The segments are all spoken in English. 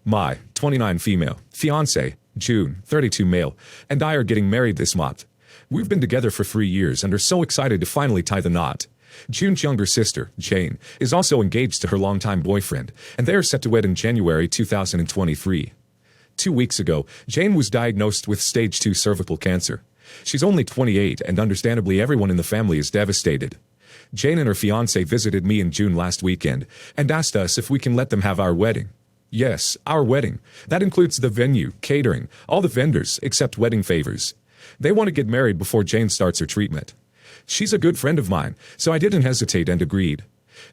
My 29 female, fiance, June, 32 male, and I are getting married this month. We've been together for 3 years and are so excited to finally tie the knot. June's younger sister, Jane, is also engaged to her longtime boyfriend, and they are set to wed in January 2023. 2 weeks ago, Jane was diagnosed with stage 2 cervical cancer. She's only 28, and understandably everyone in the family is devastated. Jane and her fiancé visited me in June last weekend and asked us if we can let them have our wedding. Yes, our wedding. That includes the venue, catering, all the vendors, except wedding favors. They want to get married before Jane starts her treatment. She's a good friend of mine, so I didn't hesitate and agreed.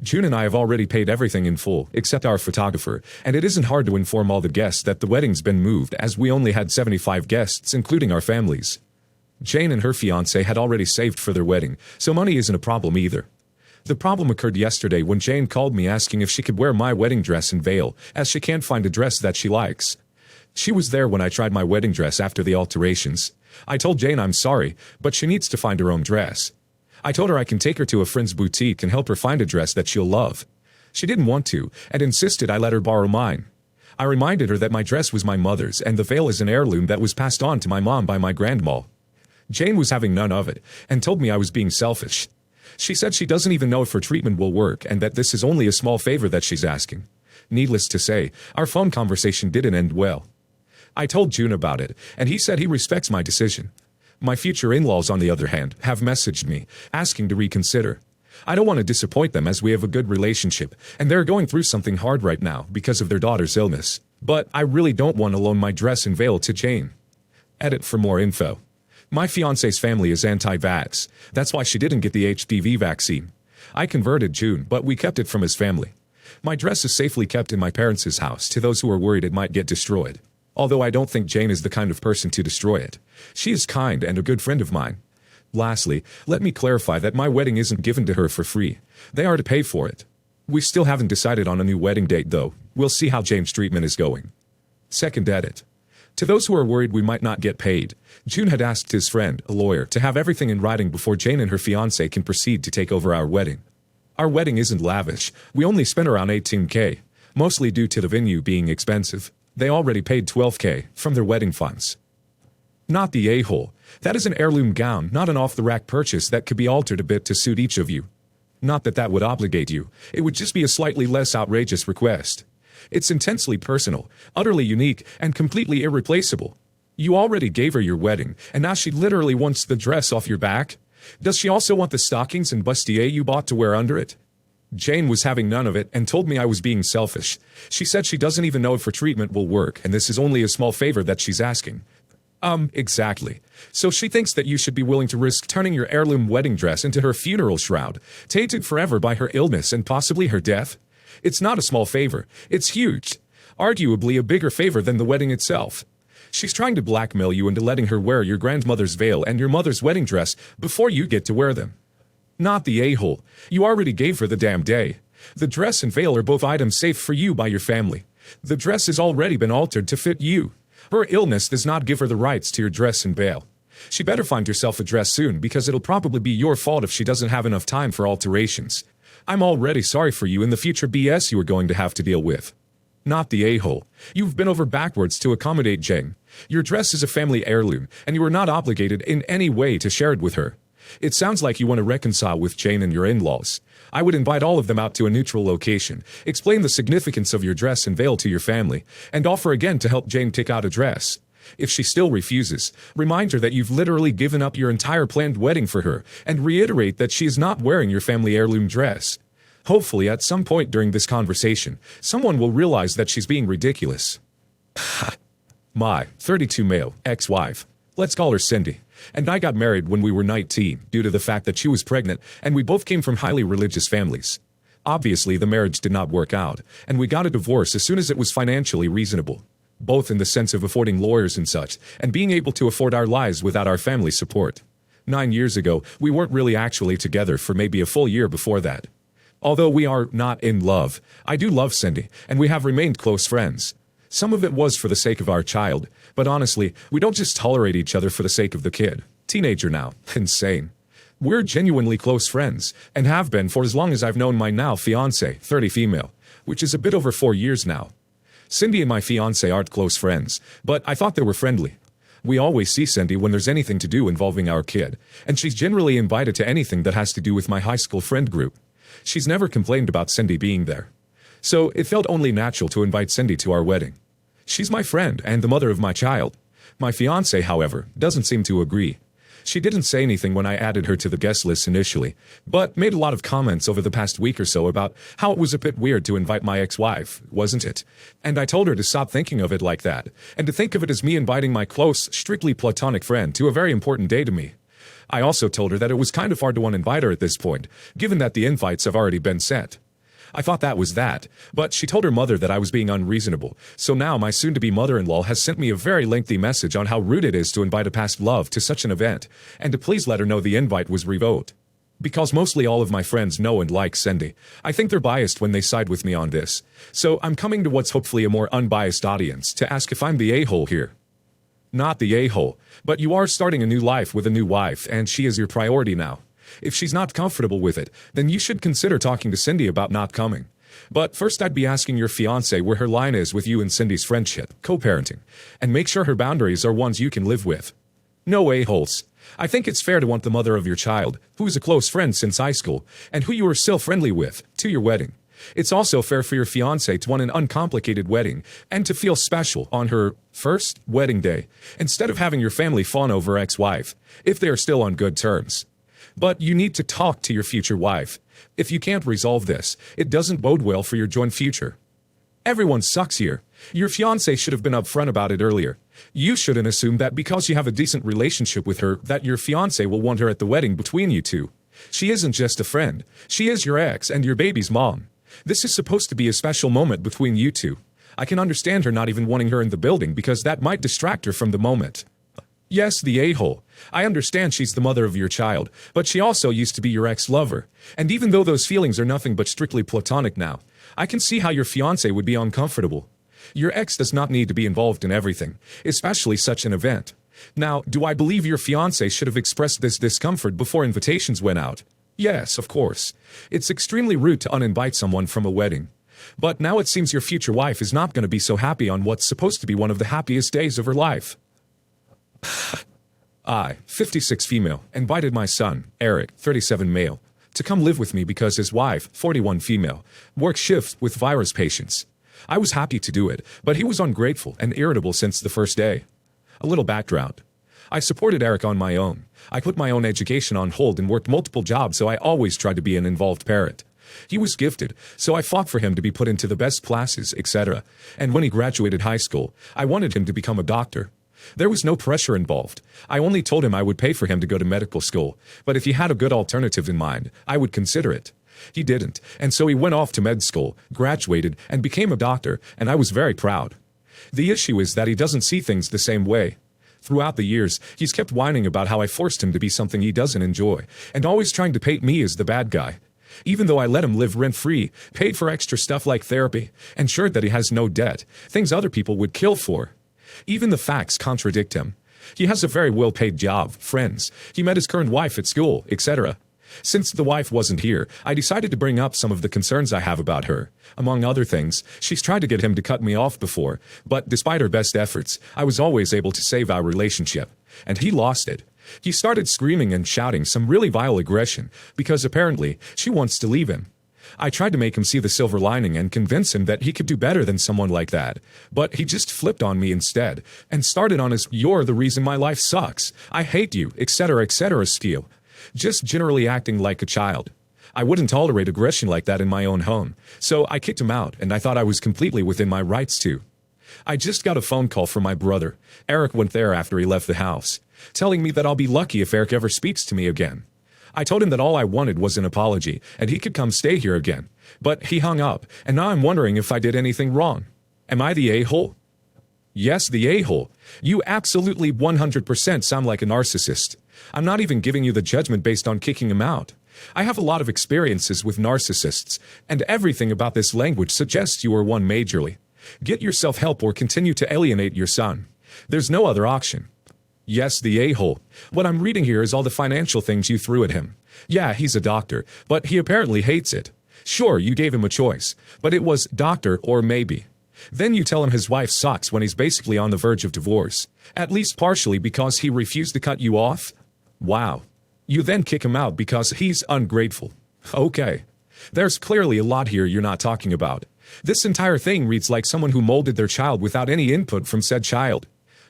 June and I have already paid everything in full, except our photographer, and it isn't hard to inform all the guests that the wedding's been moved as we only had 75 guests, including our families. Jane and her fiancé had already saved for their wedding, so money isn't a problem either. The problem occurred yesterday when Jane called me asking if she could wear my wedding dress and veil, as she can't find a dress that she likes. She was there when I tried my wedding dress after the alterations. I told Jane I'm sorry, but she needs to find her own dress. I told her I can take her to a friend's boutique and help her find a dress that she'll love. She didn't want to, and insisted I let her borrow mine. I reminded her that my dress was my mother's and the veil is an heirloom that was passed on to my mom by my grandma. Jane was having none of it, and told me I was being selfish. She said she doesn't even know if her treatment will work and that this is only a small favor that she's asking. Needless to say, our phone conversation didn't end well. I told June about it, and he said he respects my decision. My future in-laws, on the other hand, have messaged me, asking to reconsider. I don't want to disappoint them as we have a good relationship, and they're going through something hard right now because of their daughter's illness. But I really don't want to loan my dress and veil to Jane. Edit for more info. My fiancé's family is anti-vax. That's why she didn't get the HPV vaccine. I converted June, but we kept it from his family. My dress is safely kept in my parents' house to those who are worried it might get destroyed. Although I don't think Jane is the kind of person to destroy it. She is kind and a good friend of mine. Lastly, let me clarify that my wedding isn't given to her for free. They are to pay for it. We still haven't decided on a new wedding date though. We'll see how Jane's treatment is going. Second edit. To those who are worried we might not get paid, June had asked his friend, a lawyer, to have everything in writing before Jane and her fiancé can proceed to take over our wedding. Our wedding isn't lavish. We only spent around $18K, mostly due to the venue being expensive. They already paid $12K from their wedding funds. Not the a-hole. That is an heirloom gown, not an off-the-rack purchase that could be altered a bit to suit each of you. Not that that would obligate you. It would just be a slightly less outrageous request. It's intensely personal, utterly unique, and completely irreplaceable. You already gave her your wedding, and now she literally wants the dress off your back? Does she also want the stockings and bustier you bought to wear under it? Jane was having none of it and told me I was being selfish. She said she doesn't even know if her treatment will work, and this is only a small favor that she's asking. Exactly. So she thinks that you should be willing to risk turning your heirloom wedding dress into her funeral shroud, tainted forever by her illness and possibly her death? It's not a small favor. It's huge. Arguably a bigger favor than the wedding itself. She's trying to blackmail you into letting her wear your grandmother's veil and your mother's wedding dress before you get to wear them. Not the a-hole. You already gave her the damn day. The dress and veil are both items safe for you by your family. The dress has already been altered to fit you. Her illness does not give her the rights to your dress and veil. She better find herself a dress soon because it'll probably be your fault if she doesn't have enough time for alterations. I'm already sorry for you in the future BS you are going to have to deal with. Not the a-hole. You've been over backwards to accommodate Jane. Your dress is a family heirloom, and you are not obligated in any way to share it with her. It sounds like you want to reconcile with Jane and your in-laws. I would invite all of them out to a neutral location, explain the significance of your dress and veil to your family, and offer again to help Jane pick out a dress. If she still refuses, remind her that you've literally given up your entire planned wedding for her, and reiterate that she is not wearing your family heirloom dress. Hopefully, at some point during this conversation, someone will realize that she's being ridiculous. My 32 male ex-wife, let's call her Cindy, and I got married when we were 19 due to the fact that she was pregnant and we both came from highly religious families. Obviously, the marriage did not work out, and we got a divorce as soon as it was financially reasonable, both in the sense of affording lawyers and such, and being able to afford our lives without our family support. 9 years ago, we weren't really actually together for maybe a full year before that. Although we are not in love, I do love Cindy, and we have remained close friends. Some of it was for the sake of our child, but honestly, we don't just tolerate each other for the sake of the kid. Teenager now. Insane. We're genuinely close friends, and have been for as long as I've known my now fiancé, 30 female, which is a bit over 4 years now. Cindy and my fiance aren't close friends, but I thought they were friendly. We always see Cindy when there's anything to do involving our kid, and she's generally invited to anything that has to do with my high school friend group. She's never complained about Cindy being there. So it felt only natural to invite Cindy to our wedding. She's my friend and the mother of my child. My fiance, however, doesn't seem to agree. She didn't say anything when I added her to the guest list initially, but made a lot of comments over the past week or so about how it was a bit weird to invite my ex-wife, wasn't it? And I told her to stop thinking of it like that, and to think of it as me inviting my close, strictly platonic friend to a very important day to me. I also told her that it was kind of hard to uninvite her at this point, given that the invites have already been sent. I thought that was that, but she told her mother that I was being unreasonable, so now my soon-to-be mother-in-law has sent me a very lengthy message on how rude it is to invite a past love to such an event, and to please let her know the invite was revoked. Because mostly all of my friends know and like Cindy, I think they're biased when they side with me on this, so I'm coming to what's hopefully a more unbiased audience to ask if I'm the a-hole here. Not the a-hole, but you are starting a new life with a new wife, and she is your priority now. If she's not comfortable with it, then you should consider talking to Cindy about not coming. But first I'd be asking your fiancé where her line is with you and Cindy's friendship, co-parenting, and make sure her boundaries are ones you can live with. No a-holes. I think it's fair to want the mother of your child, who is a close friend since high school, and who you are still friendly with, to your wedding. It's also fair for your fiancé to want an uncomplicated wedding, and to feel special on her first wedding day, instead of having your family fawn over ex-wife, if they are still on good terms. But you need to talk to your future wife. If you can't resolve this, it doesn't bode well for your joint future. Everyone sucks here. Your fiancé should have been upfront about it earlier. You shouldn't assume that because you have a decent relationship with her that your fiancé will want her at the wedding between you two. She isn't just a friend. She is your ex and your baby's mom. This is supposed to be a special moment between you two. I can understand her not even wanting her in the building because that might distract her from the moment. Yes, the a-hole. I understand she's the mother of your child, but she also used to be your ex-lover. And even though those feelings are nothing but strictly platonic now, I can see how your fiancé would be uncomfortable. Your ex does not need to be involved in everything, especially such an event. Now, do I believe your fiancé should have expressed this discomfort before invitations went out? Yes, of course. It's extremely rude to uninvite someone from a wedding. But now it seems your future wife is not going to be so happy on what's supposed to be one of the happiest days of her life. I, 56 female, invited my son, Eric, 37 male, to come live with me because his wife, 41 female, works shift with virus patients. I was happy to do it, but he was ungrateful and irritable since the first day. A little background. I supported Eric on my own. I put my own education on hold and worked multiple jobs, so I always tried to be an involved parent. He was gifted, so I fought for him to be put into the best classes, etc. And when he graduated high school, I wanted him to become a doctor. There was no pressure involved. I only told him I would pay for him to go to medical school, but if he had a good alternative in mind, I would consider it. He didn't, and so he went off to med school, graduated, and became a doctor, and I was very proud. The issue is that he doesn't see things the same way. Throughout the years, he's kept whining about how I forced him to be something he doesn't enjoy, and always trying to paint me as the bad guy. Even though I let him live rent-free, paid for extra stuff like therapy, ensured that he has no debt, things other people would kill for. Even the facts contradict him. He has a very well-paid job, friends. He met his current wife at school, etc. Since the wife wasn't here, I decided to bring up some of the concerns I have about her. Among other things, she's tried to get him to cut me off before, but despite her best efforts, I was always able to save our relationship. And he lost it. He started screaming and shouting some really vile aggression, because apparently, she wants to leave him. I tried to make him see the silver lining and convince him that he could do better than someone like that, but he just flipped on me instead, and started on his "you're the reason my life sucks, I hate you, etc. spiel. Just generally acting like a child. I wouldn't tolerate aggression like that in my own home, so I kicked him out, and I thought I was completely within my rights to. I just got a phone call from my brother. Eric went there after he left the house, telling me that I'll be lucky if Eric ever speaks to me again. I told him that all I wanted was an apology, and he could come stay here again. But he hung up, and now I'm wondering if I did anything wrong. Am I the a-hole? Yes, the a-hole. You absolutely 100% sound like a narcissist. I'm not even giving you the judgment based on kicking him out. I have a lot of experiences with narcissists, and everything about this language suggests you are one majorly. Get yourself help or continue to alienate your son. There's no other option. Yes, the a-hole. What I'm reading here is all the financial things you threw at him. Yeah, he's a doctor, but he apparently hates it. Sure, you gave him a choice, but it was doctor or maybe. Then you tell him his wife sucks when he's basically on the verge of divorce, at least partially because he refused to cut you off? Wow. You then kick him out because he's ungrateful. Okay. There's clearly a lot here you're not talking about. This entire thing reads like someone who molded their child without any input from said child.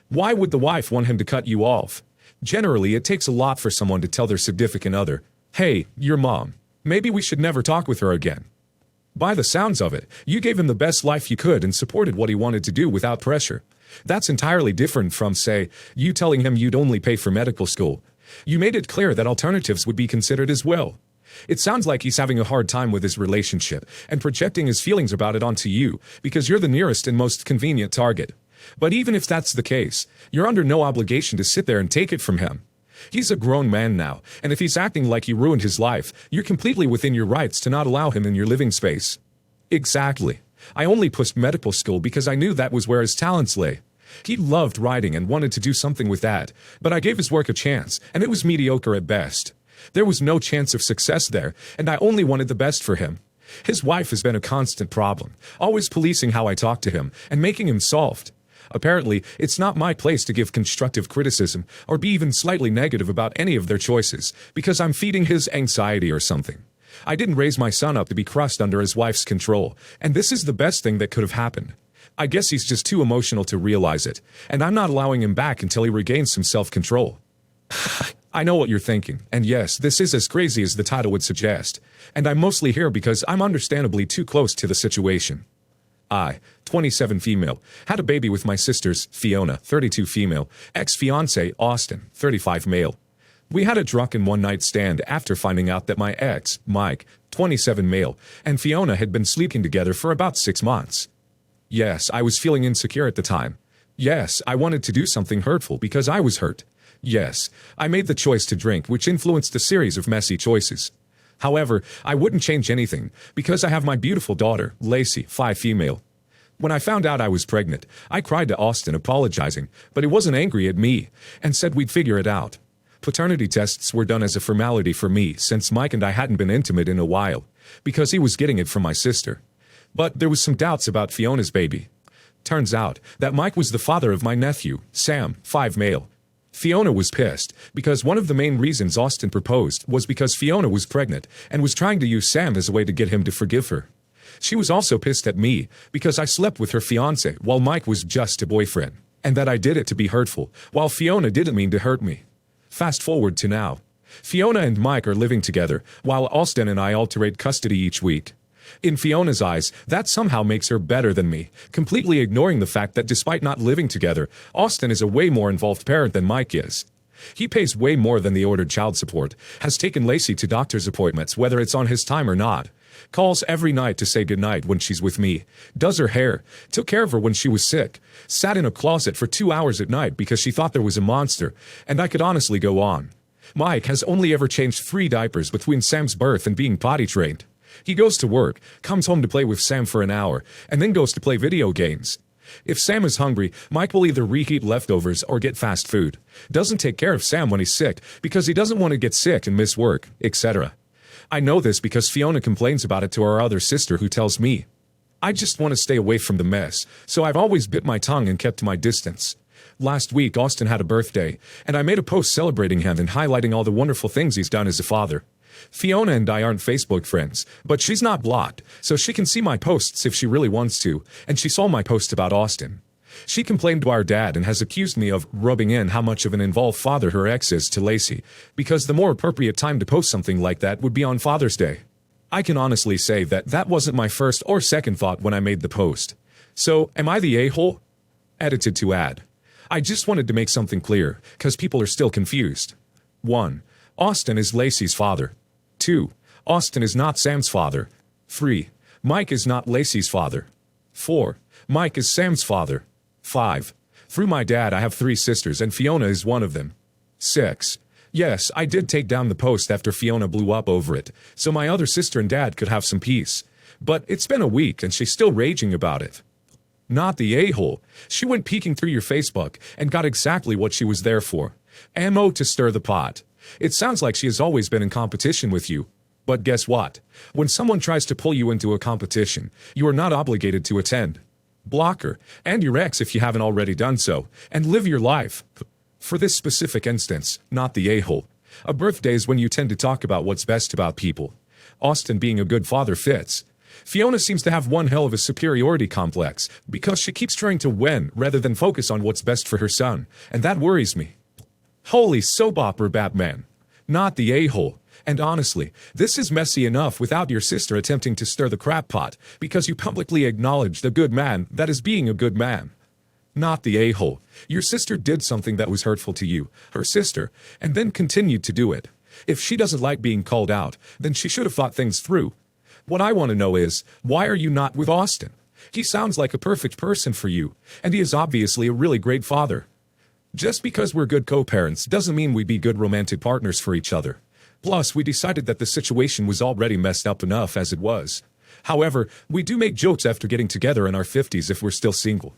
Why would the wife want him to cut you off? Generally, it takes a lot for someone to tell their significant other, "Hey, your mom. Maybe we should never talk with her again." By the sounds of it, you gave him the best life you could and supported what he wanted to do without pressure. That's entirely different from, say, you telling him you'd only pay for medical school. You made it clear that alternatives would be considered as well. It sounds like he's having a hard time with his relationship and projecting his feelings about it onto you because you're the nearest and most convenient target. But even if that's the case, you're under no obligation to sit there and take it from him. He's a grown man now, and if he's acting like you ruined his life, you're completely within your rights to not allow him in your living space. Exactly. I only pushed medical school because I knew that was where his talents lay. He loved writing and wanted to do something with that, but I gave his work a chance, and it was mediocre at best. There was no chance of success there, and I only wanted the best for him. His wife has been a constant problem, always policing how I talk to him and making him soft. Apparently, it's not my place to give constructive criticism or be even slightly negative about any of their choices, because I'm feeding his anxiety or something. I didn't raise my son up to be crushed under his wife's control, and this is the best thing that could have happened. I guess he's just too emotional to realize it, and I'm not allowing him back until he regains some self-control. I know what you're thinking, and yes, this is as crazy as the title would suggest, and I'm mostly here because I'm understandably too close to the situation. I, 27 female, had a baby with my sisters, Fiona, 32 female, ex-fiancé, Austin, 35 male. We had a drunken one-night stand after finding out that my ex, Mike, 27 male, and Fiona had been sleeping together for about 6 months. Yes, I was feeling insecure at the time. Yes, I wanted to do something hurtful because I was hurt. Yes, I made the choice to drink, which influenced a series of messy choices. However, I wouldn't change anything, because I have my beautiful daughter, Lacey, 5 female. When I found out I was pregnant, I cried to Austin apologizing, but he wasn't angry at me, and said we'd figure it out. Paternity tests were done as a formality for me, since Mike and I hadn't been intimate in a while, because he was getting it from my sister. But there was some doubts about Fiona's baby. Turns out that Mike was the father of my nephew, Sam, 5 male. Fiona was pissed, because one of the main reasons Austin proposed was because Fiona was pregnant and was trying to use Sam as a way to get him to forgive her. She was also pissed at me, because I slept with her fiancé while Mike was just a boyfriend, and that I did it to be hurtful, while Fiona didn't mean to hurt me. Fast forward to now. Fiona and Mike are living together, while Austin and I alternate custody each week. In Fiona's eyes, that somehow makes her better than me, completely ignoring the fact that despite not living together, Austin is a way more involved parent than Mike is. He pays way more than the ordered child support, has taken Lacey to doctor's appointments whether it's on his time or not, calls every night to say goodnight when she's with me, does her hair, took care of her when she was sick, sat in a closet for 2 hours at night because she thought there was a monster, and I could honestly go on. Mike has only ever changed 3 diapers between Sam's birth and being potty trained. He goes to work, comes home to play with Sam for an hour, and then goes to play video games. If Sam is hungry, Mike will either reheat leftovers or get fast food. Doesn't take care of Sam when he's sick because he doesn't want to get sick and miss work, etc. I know this because Fiona complains about it to our other sister who tells me. I just want to stay away from the mess, so I've always bit my tongue and kept my distance. Last week, Austin had a birthday, and I made a post celebrating him and highlighting all the wonderful things he's done as a father. Fiona and I aren't Facebook friends, but she's not blocked, so she can see my posts if she really wants to, and she saw my post about Austin. She complained to our dad and has accused me of rubbing in how much of an involved father her ex is to Lacey, because the more appropriate time to post something like that would be on Father's Day. I can honestly say that that wasn't my first or second thought when I made the post. So, am I the a-hole? Edited to add. I just wanted to make something clear, because people are still confused. 1. Austin is Lacey's father. 2. Austin is not Sam's father. 3. Mike is not Lacey's father. 4. Mike is Sam's father. 5. Through my dad I have 3 sisters and Fiona is one of them. 6. Yes, I did take down the post after Fiona blew up over it, so my other sister and dad could have some peace. But it's been a week and she's still raging about it. Not the a-hole. She went peeking through your Facebook and got exactly what she was there for. Ammo to stir the pot. It sounds like she has always been in competition with you. But guess what? When someone tries to pull you into a competition, you are not obligated to attend. block her, and your ex if you haven't already done so, and live your life. For this specific instance, not the a-hole. A birthday is when you tend to talk about what's best about people. Austin being a good father fits. Fiona seems to have one hell of a superiority complex, because she keeps trying to win rather than focus on what's best for her son, and that worries me. Holy soap opera Batman. Not the a-hole. And honestly, this is messy enough without your sister attempting to stir the crap pot, because you publicly acknowledged a good man that is being a good man. Not the a-hole. Your sister did something that was hurtful to you, her sister, and then continued to do it. If she doesn't like being called out, then she should have thought things through. What I want to know is, why are you not with Austin? He sounds like a perfect person for you, and he is obviously a really great father. Just because we're good co-parents doesn't mean we'd be good romantic partners for each other. Plus, we decided that the situation was already messed up enough as it was. However, we do make jokes after getting together in our 50s if we're still single.